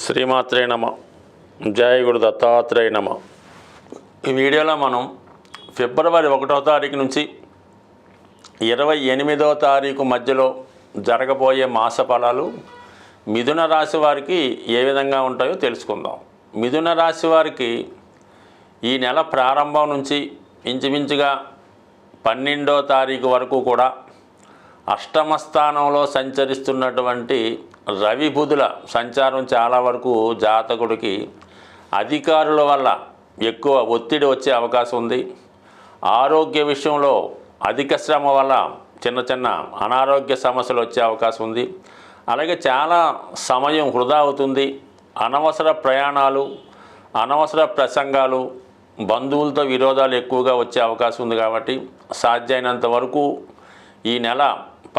శ్రీమాత్రే నమ. జయ గురు దత్తాత్రేయ నమ. ఈ వీడియోలో మనం ఫిబ్రవరి 1వ తారీఖు నుంచి 28వ తారీఖు మధ్యలో జరగబోయే మాస ఫలాలు మిథున రాశి వారికి ఏ విధంగా ఉంటాయో తెలుసుకుందాం. మిథున రాశి వారికి ఈ నెల ప్రారంభం నుంచి ఇంచుమించుగా 12వ తారీఖు వరకు కూడా అష్టమ స్థానంలో సంచరిస్తున్నటువంటి రవి బుధుల సంచారం చాలా వరకు జాతకుడికి అధికారుల వల్ల ఎక్కువ ఒత్తిడి వచ్చే అవకాశం ఉంది. ఆరోగ్య విషయంలో అధిక శ్రమ వల్ల చిన్న చిన్న అనారోగ్య సమస్యలు వచ్చే అవకాశం ఉంది. అలాగే చాలా సమయం వృధా అవుతుంది. అనవసర ప్రయాణాలు, అనవసర ప్రసంగాలు, బంధువులతో విరోధాలు ఎక్కువగా వచ్చే అవకాశం ఉంది. కాబట్టి సాధ్యమైనంత వరకు ఈ నెల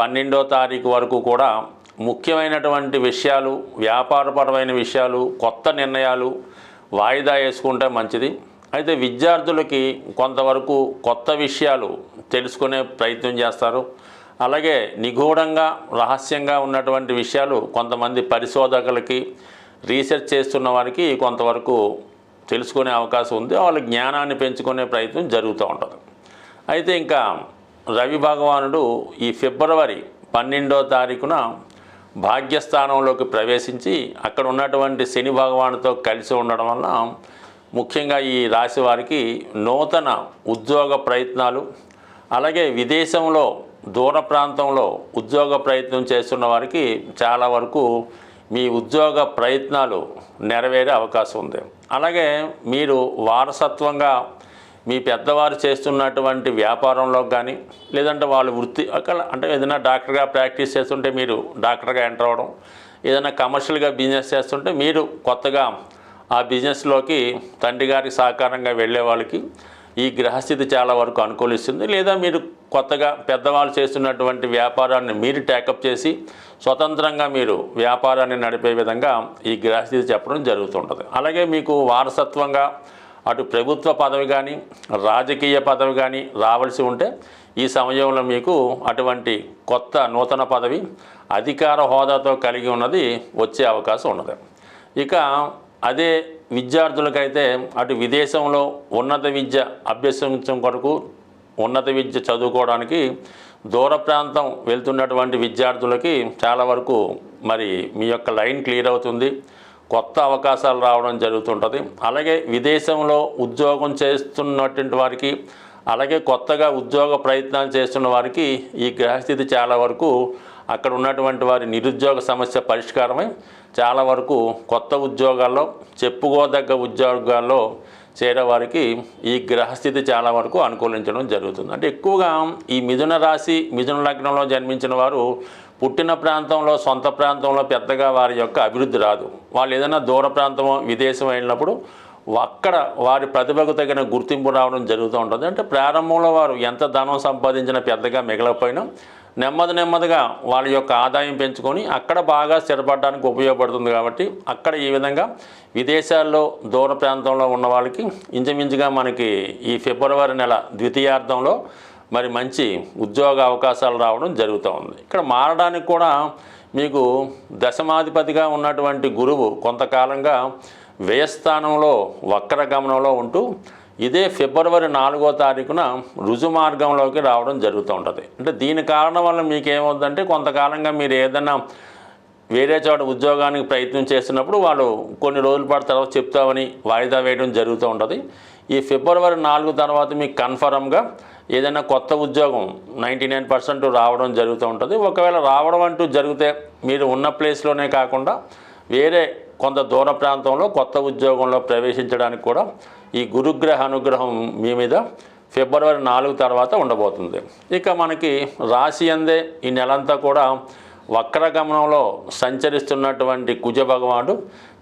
12వ తారీఖు వరకు కూడా ముఖ్యమైనటువంటి విషయాలు, వ్యాపారపరమైన విషయాలు, కొత్త నిర్ణయాలు వాయిదా వేసుకుంటే మంచిది. అయితే విద్యార్థులకి కొంతవరకు కొత్త విషయాలు తెలుసుకునే ప్రయత్నం చేస్తారు. అలాగే నిగూఢంగా రహస్యంగా ఉన్నటువంటి విషయాలు కొంతమంది పరిశోధకులకి, రీసెర్చ్ చేస్తున్న వారికి కొంతవరకు తెలుసుకునే అవకాశం ఉంది. వాళ్ళ జ్ఞానాన్ని పెంచుకునే ప్రయత్నం జరుగుతూ ఉంటుంది. అయితే ఇంకా రవి భగవానుడు ఈ ఫిబ్రవరి 12వ తారీఖున భాగ్యస్థానంలోకి ప్రవేశించి అక్కడ ఉన్నటువంటి శని భగవానుతో కలిసి ఉండడం వలన ముఖ్యంగా ఈ రాశి వారికి నూతన ఉద్యోగ ప్రయత్నాలు, అలాగే విదేశంలో దూర ప్రాంతంలో ఉద్యోగ ప్రయత్నం చేస్తున్న వారికి చాలా వరకు మీ ఉద్యోగ ప్రయత్నాలు నెరవేరే అవకాశం ఉంది. అలాగే మీరు వారసత్వంగా మీ పెద్దవారు చేస్తున్నటువంటి వ్యాపారంలో కానీ, లేదంటే వాళ్ళు వృత్తి అంటే ఏదైనా డాక్టర్గా ప్రాక్టీస్ చేస్తుంటే మీరు డాక్టర్గా ఎంటర్ అవ్వడం, ఏదైనా కమర్షియల్గా బిజినెస్ చేస్తుంటే మీరు కొత్తగా ఆ బిజినెస్లోకి తండ్రి గారికి సహకారంగా వెళ్ళే వాళ్ళకి ఈ గ్రహస్థితి చాలా వరకు అనుకూలిస్తుంది. లేదా మీరు కొత్తగా పెద్దవాళ్ళు చేస్తున్నటువంటి వ్యాపారాన్ని మీరు టేకప్ చేసి స్వతంత్రంగా మీరు వ్యాపారాన్ని నడిపే విధంగా ఈ గ్రహస్థితి చెప్పడం జరుగుతుంటుంది. అలాగే మీకు వారసత్వంగా అటు ప్రభుత్వ పదవి కానీ, రాజకీయ పదవి కానీ రావాల్సి ఉంటే ఈ సమయంలో మీకు అటువంటి కొత్త నూతన పదవి, అధికార హోదాతో కలిగి ఉన్నది వచ్చే అవకాశం ఉన్నది. ఇక అదే విద్యార్థులకైతే అటు విదేశంలో ఉన్నత విద్య అభ్యసించడం కొరకు, ఉన్నత విద్య చదువుకోవడానికి దూర ప్రాంతం వెళ్తున్నటువంటి విద్యార్థులకి చాలా వరకు మరి మీ యొక్క లైన్ క్లియర్ అవుతుంది. కొత్త అవకాశాలు రావడం జరుగుతుంటుంది. అలాగే విదేశంలో ఉద్యోగం చేస్తున్నటువంటి వారికి, అలాగే కొత్తగా ఉద్యోగ ప్రయత్నాలు చేస్తున్న వారికి ఈ గ్రహస్థితి చాలా వరకు అక్కడ ఉన్నటువంటి వారి నిరుద్యోగ సమస్య పరిష్కారమై చాలా వరకు కొత్త ఉద్యోగాల్లో, చెప్పుకోదగ్గ ఉద్యోగాల్లో చేరేవారికి ఈ గ్రహస్థితి చాలా వరకు అనుకూలించడం జరుగుతుంది. అంటే ఎక్కువగా ఈ మిథున రాశి, మిథున లగ్నంలో జన్మించిన వారు పుట్టిన ప్రాంతంలో, సొంత ప్రాంతంలో పెద్దగా వారి యొక్క అభివృద్ధి రాదు. వాళ్ళు ఏదైనా దూర ప్రాంతమో విదేశం వెళ్ళినప్పుడు అక్కడ వారి ప్రతిభకు తగిన గుర్తింపు రావడం జరుగుతూ ఉంటుంది. అంటే ప్రారంభంలో వారు ఎంత ధనం సంపాదించినా పెద్దగా మిగలకపోయినా నెమ్మదిగా వాళ్ళ యొక్క ఆదాయం పెంచుకొని అక్కడ బాగా స్థిరపడడానికి ఉపయోగపడుతుంది. కాబట్టి అక్కడ ఈ విధంగా విదేశాల్లో దూర ప్రాంతంలో ఉన్న వాళ్ళకి ఇంచుమించుగా మనకి ఈ ఫిబ్రవరి నెల ద్వితీయార్థంలో మరి మంచి ఉద్యోగ అవకాశాలు రావడం జరుగుతూ ఉంది. ఇక్కడ మారడానికి కూడా మీకు దశమాధిపతిగా ఉన్నటువంటి గురువు కొంతకాలంగా వ్యయస్థానంలో వక్రగమనంలో ఉంటూ ఇదే ఫిబ్రవరి 4వ తారీఖున రుజు మార్గంలోకి రావడం జరుగుతూ ఉంటుంది. అంటే దీని కారణం వల్ల మీకు ఏమవుతుందంటే కొంతకాలంగా మీరు ఏదైనా వేరే చోట ఉద్యోగానికి ప్రయత్నం చేస్తున్నప్పుడు వాళ్ళు కొన్ని రోజుల పాటు తర్వాత చెప్తామని వాయిదా వేయడం జరుగుతూ ఉంటుంది. ఈ ఫిబ్రవరి 4 తర్వాత మీకు కన్ఫర్మ్గా ఏదైనా కొత్త ఉద్యోగం 99% రావడం జరుగుతూ ఉంటుంది. ఒకవేళ రావడం అంటూ జరిగితే మీరు ఉన్న ప్లేస్లోనే కాకుండా వేరే కొంత దూర ప్రాంతంలో కొత్త ఉద్యోగంలో ప్రవేశించడానికి కూడా ఈ గురుగ్రహ అనుగ్రహం మీ మీద ఫిబ్రవరి 4 తర్వాత ఉండబోతుంది. ఇక మనకి రాశి అందే ఈ నెలంతా కూడా వక్రగమనంలో సంచరిస్తున్నటువంటి కుజ భగవానుడు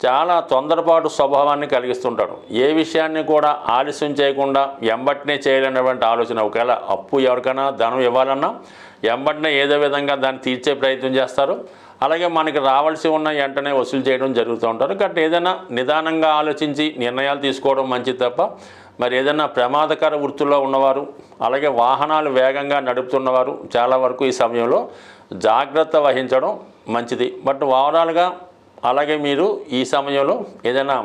చాలా తొందరపాటు స్వభావాన్ని కలిగిస్తుంటాడు. ఏ విషయాన్ని కూడా ఆలస్యం చేయకుండా ఎంబటినే చేయలేనటువంటి ఆలోచన. ఒకవేళ అప్పు ఎవరికైనా ధనం ఇవ్వాలన్నా ఎంబటినే ఏదో విధంగా దాన్ని తీర్చే ప్రయత్నం చేస్తారు. అలాగే మనకి రావాల్సి ఉన్న వెంటనే వసూలు చేయడం జరుగుతూ ఉంటారు. కాబట్టి ఏదైనా నిదానంగా ఆలోచించి నిర్ణయాలు తీసుకోవడం మంచిది తప్ప మరి ఏదైనా ప్రమాదకర వృత్తుల్లో ఉన్నవారు, అలాగే వాహనాలు వేగంగా నడుపుతున్నవారు చాలా వరకు ఈ సమయంలో జాగ్రత్త వహించడం మంచిది. బట్ ఓవరాల్గా అలాగే మీరు ఈ సమయంలో ఏదైనా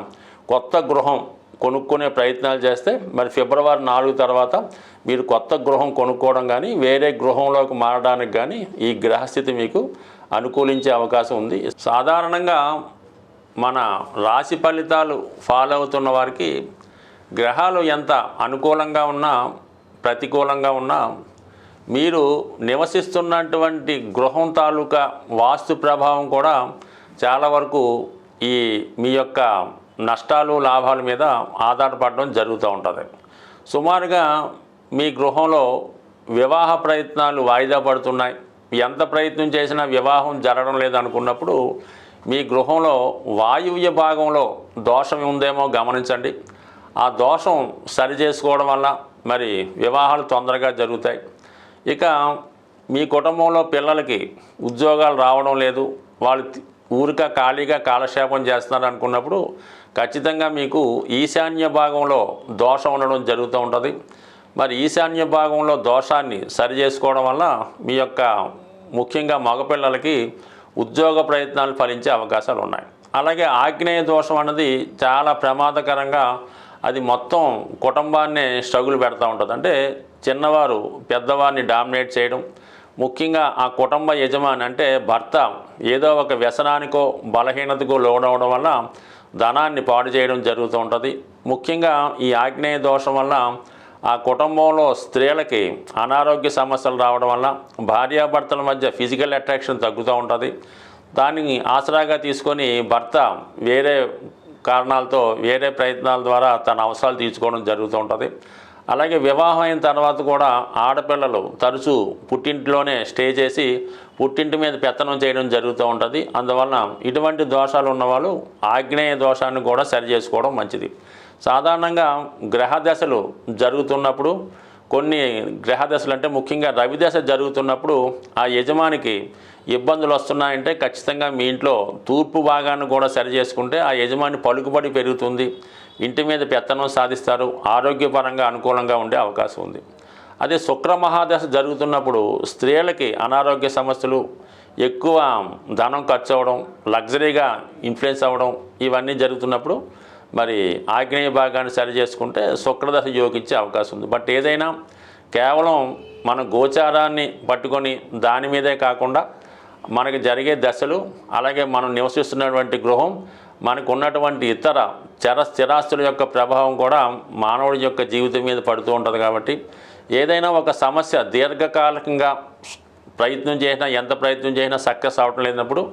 కొత్త గృహం కొనుక్కునే ప్రయత్నాలు చేస్తే మరి ఫిబ్రవరి 4 తర్వాత మీరు కొత్త గృహం కొనుక్కోవడం కానీ వేరే గృహంలోకి మారడానికి కానీ ఈ గ్రహస్థితి మీకు అనుకూలించే అవకాశం ఉంది. సాధారణంగా మన రాశి ఫలితాలు ఫాలో అవుతున్న వారికి గ్రహాలు ఎంత అనుకూలంగా ఉన్నా ప్రతికూలంగా ఉన్నా మీరు నివసిస్తున్నటువంటి గృహం తాలూకా వాస్తు ప్రభావం కూడా చాలా వరకు ఈ మీ యొక్క నష్టాలు లాభాల మీద ఆధారపడడం జరుగుతూ ఉంటుంది. సుమారుగా మీ గృహంలో వివాహ ప్రయత్నాలు వాయిదా పడుతున్నాయి, ఎంత ప్రయత్నం చేసినా వివాహం జరగడం లేదనుకున్నప్పుడు మీ గృహంలో వాయువ్య భాగంలో దోషం ఉందేమో గమనించండి. ఆ దోషం సరి చేసుకోవడం వల్ల మరి వివాహాలు తొందరగా జరుగుతాయి. ఇక మీ కుటుంబంలో పిల్లలకి ఉద్యోగాలు రావడం లేదు, వాళ్ళు ఊరిక ఖాళీగా కాలక్షేపం చేస్తున్నారు అనుకున్నప్పుడు ఖచ్చితంగా మీకు ఈశాన్య భాగంలో దోషం ఉండడం జరుగుతూ ఉంటుంది. మరి ఈశాన్య భాగంలో దోషాన్ని సరి చేసుకోవడం వల్ల మీ యొక్క ముఖ్యంగా మగపిల్లలకి ఉద్యోగ ప్రయత్నాలు ఫలించే అవకాశాలు ఉన్నాయి. అలాగే ఆగ్నేయ దోషం అన్నది చాలా ప్రమాదకరంగా అది మొత్తం కుటుంబాన్నే స్ట్రగుల్ పెడతా ఉంటుంది. అంటే చిన్నవారు పెద్దవారిని డామినేట్ చేయడం, ముఖ్యంగా ఆ కుటుంబ యజమాని అంటే భర్త ఏదో ఒక వ్యసనానికో బలహీనతకో లోనవడం వల్ల ధనాన్ని పాడు చేయడం జరుగుతూ ఉంటుంది. ముఖ్యంగా ఈ ఆగ్నేయ దోషం వల్ల ఆ కుటుంబంలో స్త్రీలకి అనారోగ్య సమస్యలు రావడం వల్ల భార్యాభర్తల మధ్య ఫిజికల్ అట్రాక్షన్ తగ్గుతూ ఉంటుంది. దాన్ని ఆసరాగా తీసుకొని భర్త వేరే కారణాలతో వేరే ప్రయత్నాల ద్వారా తన అవసరాలు తీర్చుకోవడం జరుగుతూ ఉంటుంది. అలాగే వివాహం అయిన తర్వాత కూడా ఆడపిల్లలు తరచూ పుట్టింట్లోనే స్టే చేసి పుట్టింటి మీద పెత్తనం చేయడం జరుగుతూ ఉంటుంది. అందువలన ఇటువంటి దోషాలు ఉన్నవాళ్ళు ఆగ్నేయ దోషాన్ని కూడా సరి చేసుకోవడం మంచిది. సాధారణంగా గ్రహదశలు జరుగుతున్నప్పుడు కొన్ని గ్రహదశలు అంటే ముఖ్యంగా రవిదశ జరుగుతున్నప్పుడు ఆ యజమానికి ఇబ్బందులు వస్తున్నాయంటే ఖచ్చితంగా మీ ఇంట్లో తూర్పు భాగాన్ని కూడా సరి చేసుకుంటే ఆ యజమాని పలుకుబడి పెరుగుతుంది, ఇంటి మీద పెత్తనం సాధిస్తారు, ఆరోగ్యపరంగా అనుకూలంగా ఉండే అవకాశం ఉంది. అదే శుక్ర మహాదశ జరుగుతున్నప్పుడు స్త్రీలకి అనారోగ్య సమస్యలు, ఎక్కువ ధనం ఖర్చు అవ్వడం, లగ్జరీగా ఇన్ఫ్లుయెన్స్ అవ్వడం ఇవన్నీ జరుగుతున్నప్పుడు మరి ఆగ్నేయ భాగాన్ని సరి చేసుకుంటే శుక్రదశ యోగించే అవకాశం ఉంది. బట్ ఏదైనా కేవలం మన గోచారాన్ని పట్టుకొని దాని మీదే కాకుండా మనకి జరిగే దశలు, అలాగే మనం నివసిస్తున్నటువంటి గృహం, మనకు ఉన్నటువంటి ఇతర స్థిరాస్తుల యొక్క ప్రభావం కూడా మానవుడి యొక్క జీవితం మీద పడుతూ ఉంటుంది. కాబట్టి ఏదైనా ఒక సమస్య దీర్ఘకాలికంగా ఎంత ప్రయత్నం చేసినా సక్సెస్ అవటం లేనప్పుడు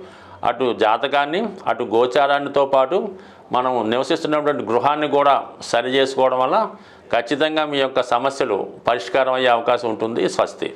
అటు జాతకాన్ని అటు గోచారాన్నితో పాటు మనం నివసిస్తున్నటువంటి గృహాన్ని కూడా సరి చేసుకోవడం వల్ల ఖచ్చితంగా మీ యొక్క సమస్యలు పరిష్కారం అయ్యే అవకాశం ఉంటుంది. స్వస్తి.